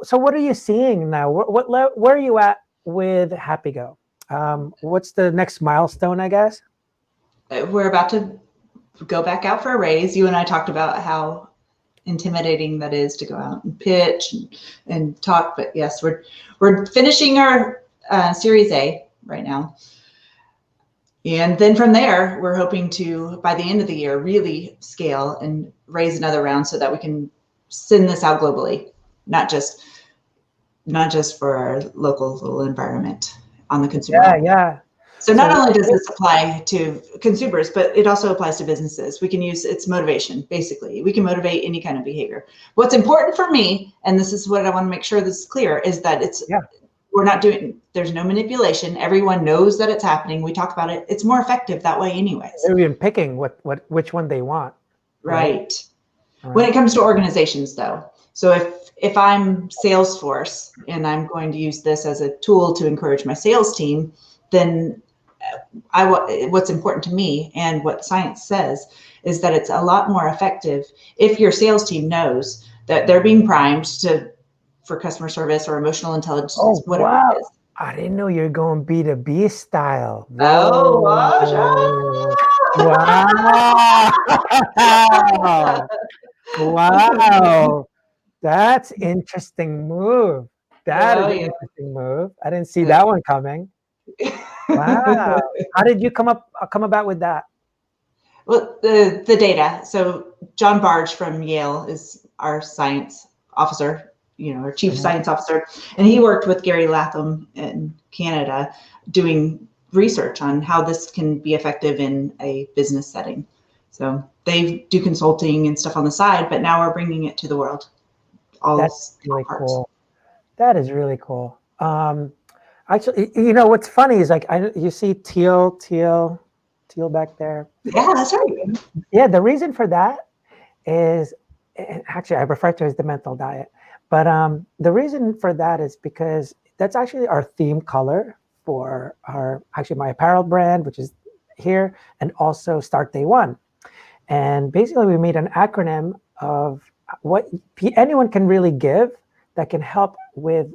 So what are you seeing now? Where are you at with Happy Go? What's the next milestone, I guess? We're about to go back out for a raise. You and I talked about how intimidating that is to go out and pitch and talk. But yes, we're finishing our Series A right now. And then from there, we're hoping to, by the end of the year, really scale and raise another round so that we can send this out globally, not just for our local little environment on the consumer. Yeah. So not only does this apply to consumers, but it also applies to businesses. We can use its motivation, basically. We can motivate any kind of behavior. What's important for me, and this is what I want to make sure this is clear, is that there's no manipulation. Everyone knows that it's happening. We talk about it. It's more effective that way anyways. They're even picking which one they want. Right. When it comes to organizations though, so if I'm Salesforce and I'm going to use this as a tool to encourage my sales team, then what's important to me and what science says is that it's a lot more effective if your sales team knows that they're being primed for customer service or emotional intelligence, whatever it is. I didn't know you're going B2B style. Oh, wow. Wow. That's interesting move. That is an interesting move. I didn't see that one coming. Wow. How did you come about with that? Well, the data. So John Barge from Yale is our science officer, our chief science officer, and he worked with Gary Latham in Canada doing research on how this can be effective in a business setting. So they do consulting and stuff on the side, but now we're bringing it to the world. That's really cool. That is really cool. Actually, what's funny is you see teal back there. Yeah, that's right. Yeah, the reason for that is, actually I refer to it as the mental diet, but the reason for that is because that's actually our theme color for my apparel brand, which is here, and also Start Day One. And basically we made an acronym of what anyone can really give that can help with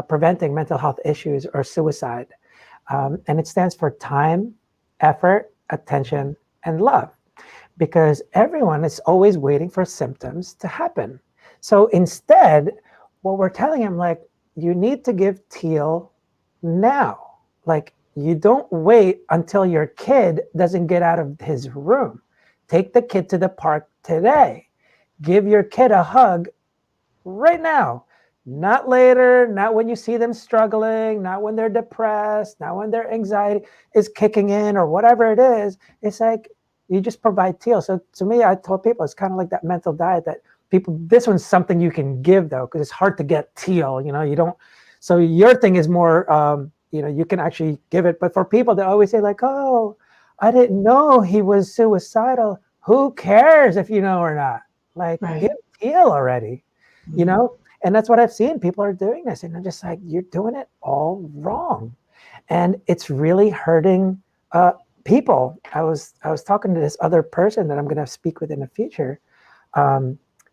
preventing mental health issues or suicide. And it stands for time, effort, attention, and love, because everyone is always waiting for symptoms to happen. So instead, what we're telling them, you need to give teal now. Like, you don't wait until your kid doesn't get out of his room. Take the kid to the park today. Give your kid a hug right now. Not later, not when you see them struggling, not when they're depressed, not when their anxiety is kicking in or whatever it is. It's like you just provide teal. So to me, I told people it's kind of like that mental diet that people, this one's something you can give though, because it's hard to get teal, you don't. So your thing is more, you can actually give it. But for people that always say like, oh, I didn't know he was suicidal. Who cares if you know or not? Like, give teal already, And that's what I've seen. People are doing this, and I'm just like, you're doing it all wrong, and it's really hurting people. I was talking to this other person that I'm going to speak with in the future.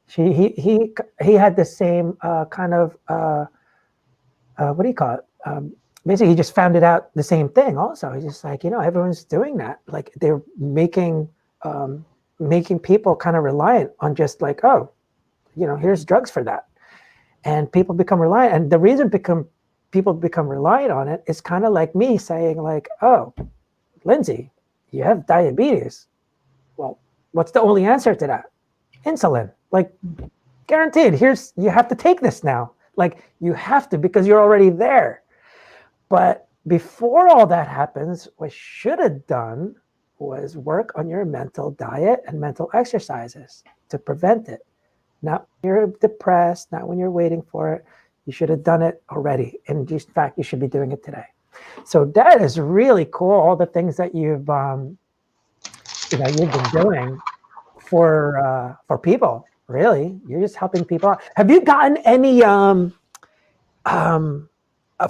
He had the same kind of what do you call it? Basically, he just found it out the same thing. Also, he's just like, everyone's doing that. Like, they're making people kind of reliant on just like, oh, here's drugs for that. And people become reliant. And the reason people become reliant on it is kind of like me saying like, oh, Lindsey, you have diabetes. Well, what's the only answer to that? Insulin. Like, guaranteed. You have to take this now. Like, you have to, because you're already there. But before all that happens, what you should have done was work on your mental diet and mental exercises to prevent it. Not when you're depressed, not when you're waiting for it. You should have done it already. And in fact, you should be doing it today. So that is really cool. All the things that you've been doing for people. Really, you're just helping people out. Have you gotten any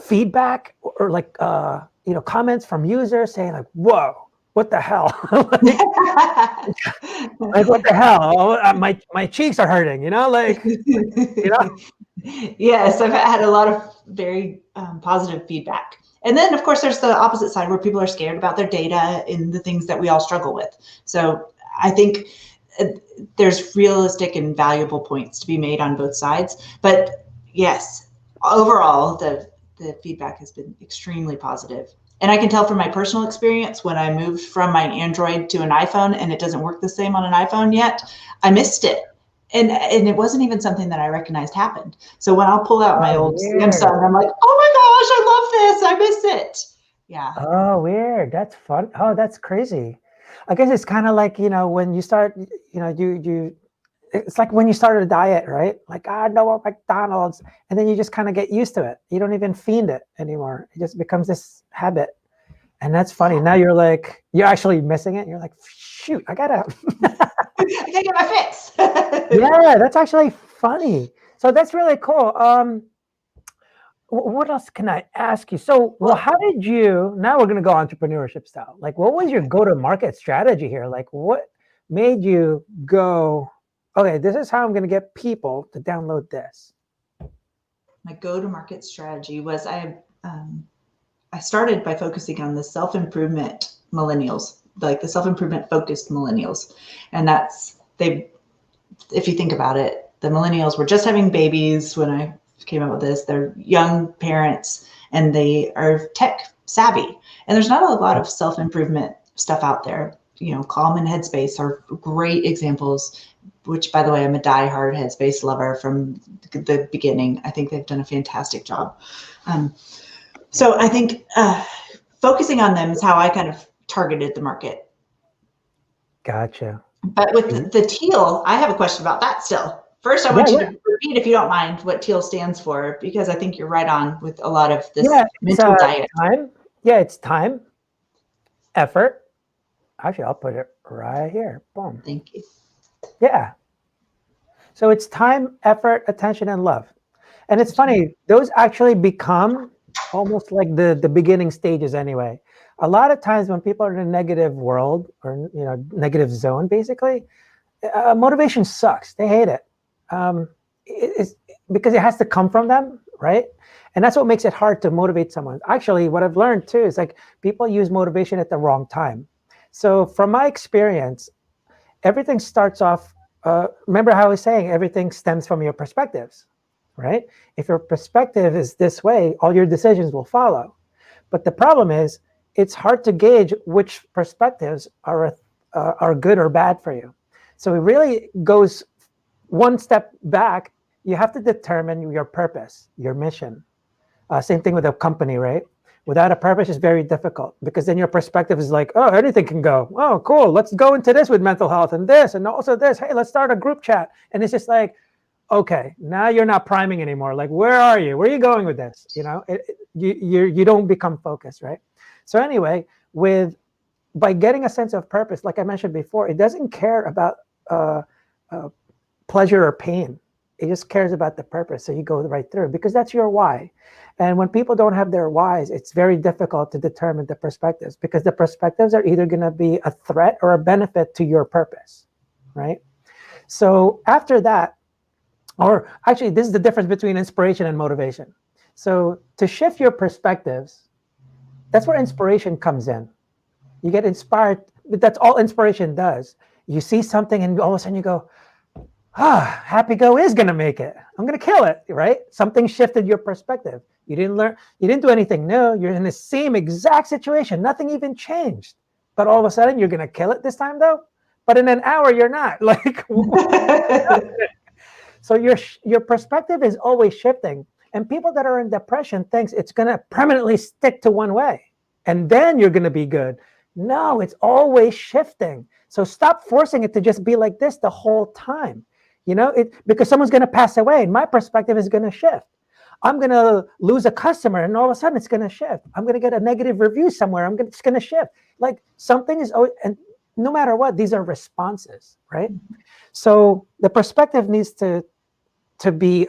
feedback or like comments from users saying like, "Whoa, what the hell?" like what the hell? Oh, my cheeks are hurting. Yes, I've had a lot of very positive feedback. And then, of course, there's the opposite side where people are scared about their data and the things that we all struggle with. So I think there's realistic and valuable points to be made on both sides. But yes, overall, the feedback has been extremely positive. And I can tell from my personal experience when I moved from my Android to an iPhone and it doesn't work the same on an iPhone yet, I missed it. And it wasn't even something that I recognized happened. So when I'll pull out my old Samsung, I'm like, oh my gosh, I love this. I miss it. Yeah. Oh, weird. That's fun. Oh, that's crazy. I guess it's kind of like, when you start, it's like when you started a diet, right? Like, no more McDonald's. And then you just kind of get used to it. You don't even fiend it anymore. It just becomes this habit. And that's funny. Now you're actually missing it. You're like, shoot, I gotta get my fix. Yeah, that's actually funny. So that's really cool. What else can I ask you? So, how did you, now we're going to go entrepreneurship style. Like, what was your go-to-market strategy here? Like, what made you go, okay, this is how I'm going to get people to download this? My go-to-market strategy was I started by focusing on the self-improvement millennials, like the self-improvement focused millennials. And if you think about it, the millennials were just having babies when I came up with this. They're young parents and they are tech savvy. And there's not a lot of self-improvement stuff out there. Calm and Headspace are great examples, which, by the way, I'm a diehard Headspace lover from the beginning. I think they've done a fantastic job. So I think focusing on them is how I kind of targeted the market. Gotcha. But with the teal, I have a question about that still. First, I want you to repeat, if you don't mind, what teal stands for, because I think you're right on with a lot of this mental diet. Time. Yeah, it's time, effort. Actually, I'll put it right here. Boom. Thank you. Yeah. So it's time, effort, attention, and love. And it's funny, those actually become almost like the beginning stages anyway. A lot of times when people are in a negative world or negative zone, basically, motivation sucks. They hate it. It's because it has to come from them, right? And that's what makes it hard to motivate someone. Actually, what I've learned too is like people use motivation at the wrong time. So from my experience, everything starts off, remember how I was saying, everything stems from your perspectives, right? If your perspective is this way, all your decisions will follow. But the problem is, it's hard to gauge which perspectives are good or bad for you. So it really goes one step back. You have to determine your purpose, your mission. Same thing with a company, right? Without a purpose, it's very difficult, because then your perspective is like, oh, anything can go. Oh, cool. Let's go into this with mental health and this and also this. Hey, let's start a group chat. And it's just like, okay, now you're not priming anymore. Like, where are you? Where are you going with this? You don't become focused, right? So anyway, by getting a sense of purpose, like I mentioned before, it doesn't care about pleasure or pain. It just cares about the purpose. So you go right through, because that's your why. And when people don't have their whys, it's very difficult to determine the perspectives, because the perspectives are either going to be a threat or a benefit to your purpose, right? So after that, or actually, this is the difference between inspiration and motivation. So to shift your perspectives, that's where inspiration comes in. You get inspired, but that's all inspiration does. You see something and all of a sudden you go, Happy Go is going to make it. I'm going to kill it, right? Something shifted your perspective. You didn't do anything new. You're in the same exact situation. Nothing even changed. But all of a sudden you're going to kill it this time though. But in an hour you're not. Like, so your perspective is always shifting. And people that are in depression thinks it's going to permanently stick to one way, and then you're going to be good. No, it's always shifting. So stop forcing it to just be like this the whole time. Because someone's going to pass away and my perspective is going to shift. I'm going to lose a customer and all of a sudden it's going to shift. I'm going to get a negative review somewhere. It's going to shift. Like, something is always, and no matter what, these are responses, right? So the perspective needs to be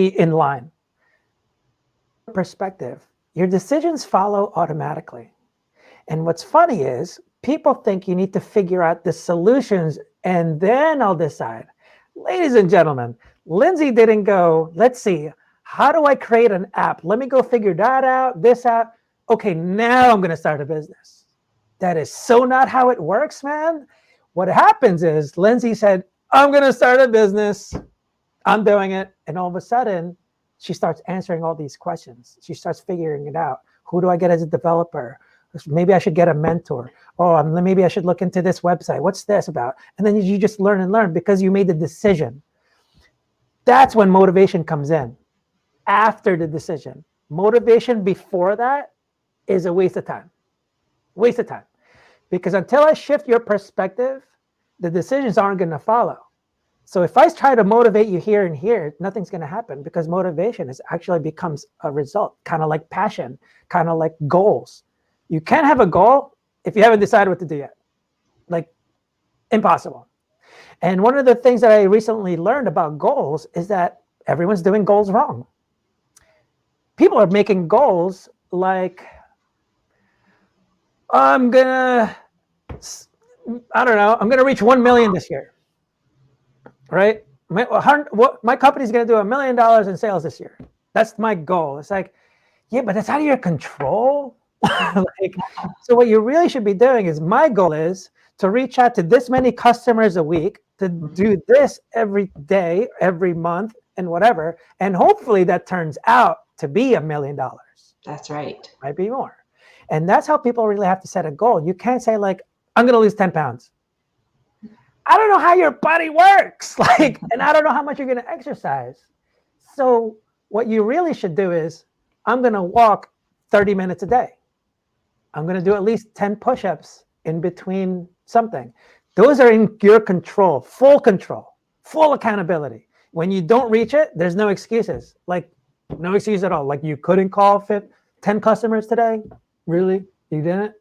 in line. Perspective, your decisions follow automatically. And what's funny is, people think you need to figure out the solutions and then I'll decide. Ladies and gentlemen, Lindsey didn't go, let's see, how do I create an app? Let me go figure that out, this out. Okay, now I'm going to start a business. That is so not how it works, man. What happens is, Lindsey said, I'm going to start a business. I'm doing it. And all of a sudden, she starts answering all these questions. She starts figuring it out. Who do I get as a developer? Maybe I should get a mentor. Oh, maybe I should look into this website. What's this about? And then you just learn and learn because you made the decision. That's when motivation comes in, after the decision. Motivation before that is a waste of time. Waste of time. Because until I shift your perspective, the decisions aren't going to follow. So if I try to motivate you here and here, nothing's going to happen, because motivation actually becomes a result, kind of like passion, kind of like goals. You can't have a goal if you haven't decided what to do yet. Like, impossible. And one of the things that I recently learned about goals is that everyone's doing goals wrong. People are making goals like, I'm going to reach 1 million this year, right? My company's going to do $1 million in sales this year. That's my goal. It's like, yeah, but that's out of your control. So what you really should be doing is, my goal is to reach out to this many customers a week, to do this every day, every month, and whatever. And hopefully that turns out to be $1 million. That's right. Might be more. And that's how people really have to set a goal. You can't say, like, I'm going to lose 10 pounds. I don't know how your body works. And I don't know how much you're going to exercise. So what you really should do is, I'm going to walk 30 minutes a day. I'm going to do at least 10 push-ups in between something. Those are in your control, full accountability. When you don't reach it, there's no excuses. Like, no excuse at all. Like, you couldn't call 10 customers today? Really? You didn't?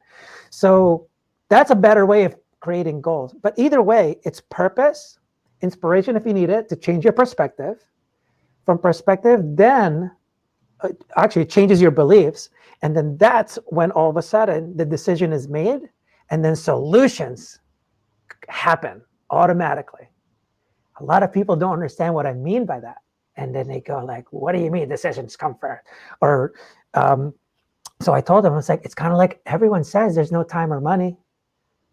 So that's a better way of creating goals. But either way, it's purpose, inspiration if you need it, to change your perspective. From perspective, then actually it changes your beliefs. And then that's when all of a sudden the decision is made, and then solutions happen automatically. A lot of people don't understand what I mean by that. And then they go like, what do you mean decisions come first? Or so I told them, I was like, it's kind of like everyone says there's no time or money.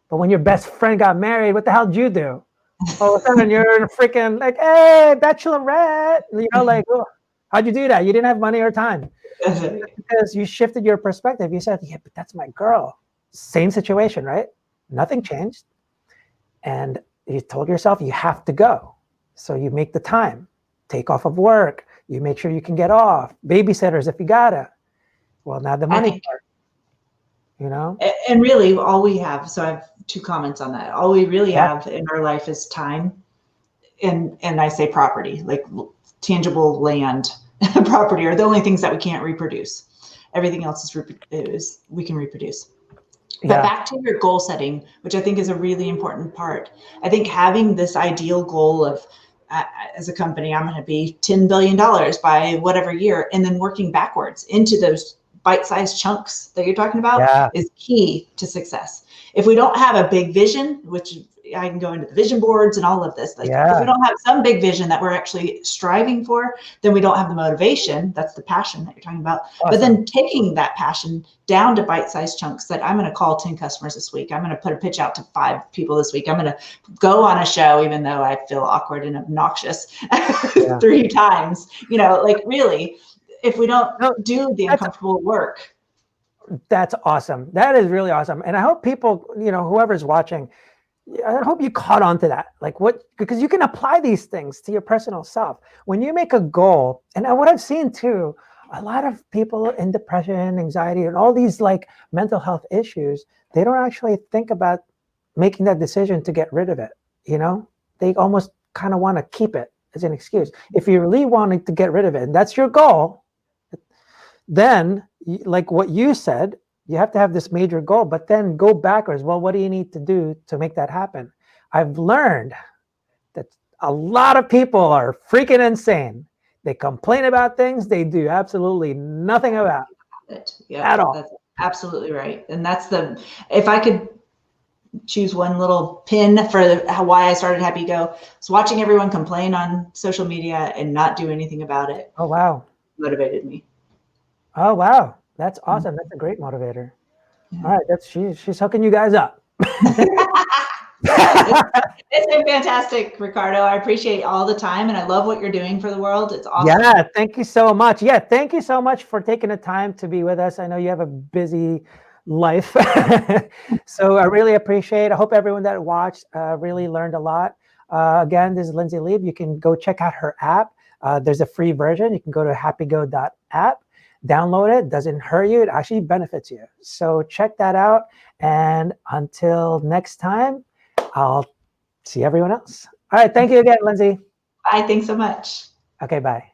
But when your best friend got married, what the hell did you do? all of a sudden you're freaking like, hey, bachelorette. Like, oh, how'd you do that? You didn't have money or time. Because you shifted your perspective. You said, yeah, but that's my girl. Same situation, right? Nothing changed. And you told yourself you have to go. So you make the time, take off of work. You make sure you can get off. Babysitters if you gotta. Well, now the money part, And really all we have, so I have 2 comments on that. All we really have in our life is time. And I say property, like tangible land, property are the only things that we can't reproduce. Everything else is we can reproduce. But back to your goal setting, which I think is a really important part. I think having this ideal goal of, as a company, I'm going to be $10 billion by whatever year, and then working backwards into those bite-sized chunks that you're talking about is key to success. If we don't have a big vision, which I can go into the vision boards and all of this, like if we don't have some big vision that we're actually striving for, then we don't have the motivation. That's the passion that you're talking about. Awesome. But then taking that passion down to bite-sized chunks that I'm going to call 10 customers this week. I'm going to put a pitch out to 5 people this week. I'm going to go on a show, even though I feel awkward and obnoxious 3 times, like really, if we don't do the uncomfortable work. That's awesome. That is really awesome. And I hope people, whoever's watching, I hope you caught on to that. Because you can apply these things to your personal self. When you make a goal, and what I've seen too, a lot of people in depression, anxiety, and all these like mental health issues, they don't actually think about making that decision to get rid of it. They almost kind of want to keep it as an excuse. If you really wanting to get rid of it, and that's your goal, then like what you said, you have to have this major goal, but then go backwards. Well, what do you need to do to make that happen? I've learned that a lot of people are freaking insane. They complain about things they do absolutely nothing about it at all. That's absolutely right. And if I could choose one little pin for why I started Happy Go, was watching everyone complain on social media and not do anything about it. Oh, wow. Motivated me. Oh, wow. That's awesome. That's a great motivator. All right. She's hooking you guys up. It's been fantastic, Ricardo. I appreciate all the time, and I love what you're doing for the world. It's awesome. Yeah, thank you so much. Yeah, thank you so much for taking the time to be with us. I know you have a busy life, so I really appreciate it. I hope everyone that watched really learned a lot. Again, this is Lindsey Lieb. You can go check out her app. There's a free version. You can go to happygo.app. Download it. Doesn't hurt you. It actually benefits you. So check that out. And until next time, I'll see everyone else. All right. Thank you again, Lindsey. Bye. Thanks so much. Okay. Bye.